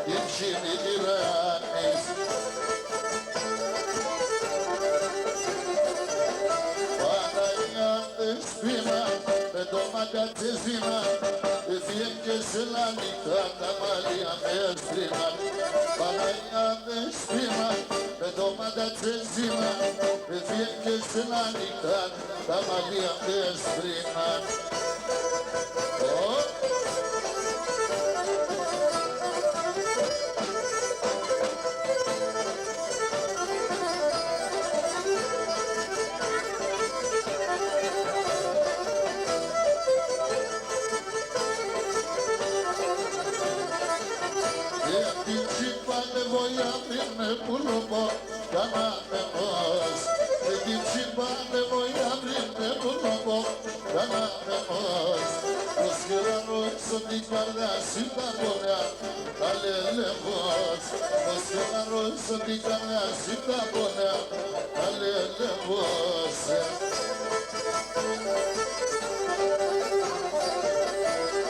Kimşini direneyiz Bana yanlış bilmem Ve domatesime Fiyenkesine nikahta maliyem esrimem Bana yanlış bilmem Ve domatesime Fiyenkesine nikahta maliyem esrimem Voy a abrirme pulpo, ganamos. De Kimchipane voy a abrirme pulpo, ganamos. Los ciudadanos son de Cardasita Bola, dale lejos. Los ciudadanos son de Cardasita Bola, dale lejos.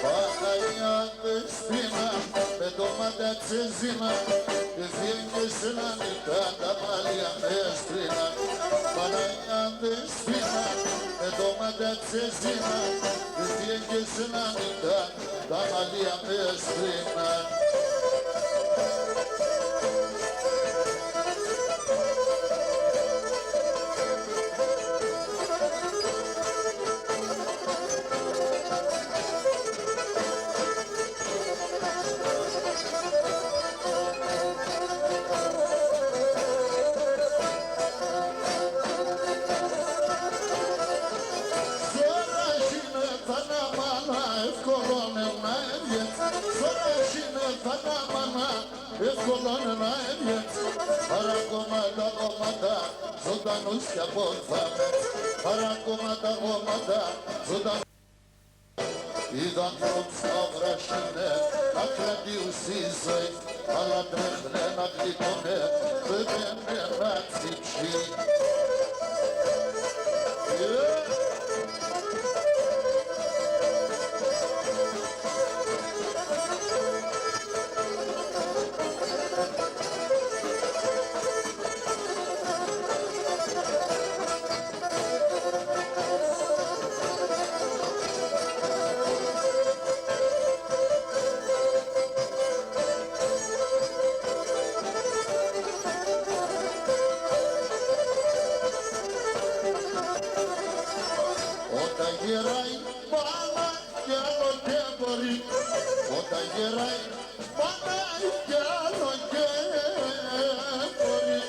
Bana yanlış bilmem ve domatesime Fiyenkesine nikahta maliyem esrimem Bana yanlış bilmem ve domatesime Fiyenkesine nikahta maliyem esrimem Escolonena evjet, harakomada omada, zodanuska porfame, harakomada omada, zodan. Idan romska vrašine, akladi usizoj, ala drehne naglitone, bebene natsipši. Γεράει μάνα κι άλλο και μπορεί Όταν γεράει μάνα κι άλλο και μπορεί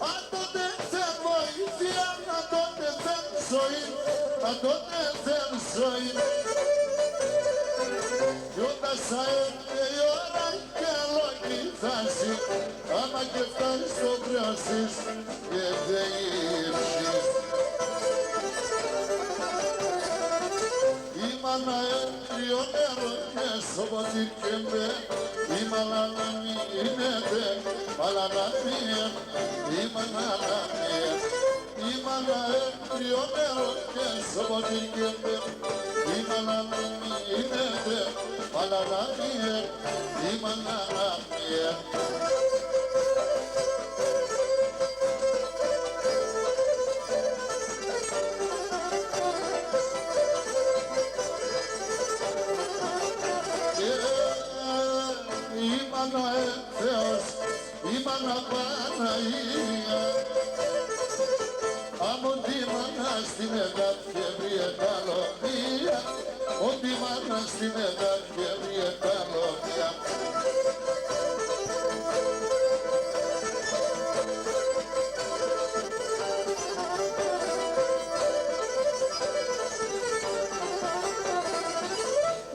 Αν τότε δεν βοήθεια, αν τότε δεν ζωή Αν τότε δεν ζωή Κι όταν θα έρθει η ώρα κι άλλο κοιτάζει Άμα και φτάνει στο κρεασίς και δεν γύρσεις Imana embrionero ke sobatik kembe Imana nami inede malana miye Imana nami Imana embrionero ke sobatik kembe Imana nami inede malana miye Imana nami Imana Θεός, Imana Παναγία Άμ' ό,τι μάνα στην εδάφιευρη εταλωμία Ό,τι μάνα στην εδάφιευρη εταλωμία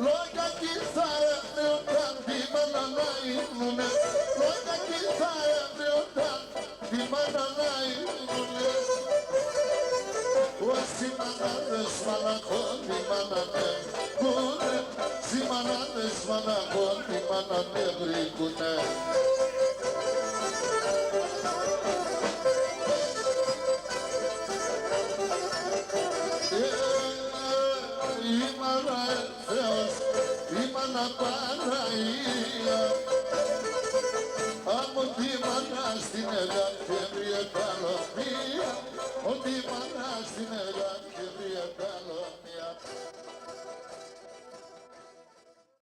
Λόγια κιθάρα με όταν τη μάνα να ήμουνε Λόγια κιθάρα με όταν τη μάνα να ήμουνε Όσοι μανάδες μαναχών τη μάνα με πούνε Σοι μανάδες μαναχών τη μάνα με βρήκουνε Imana Θεός, Imana Παναγία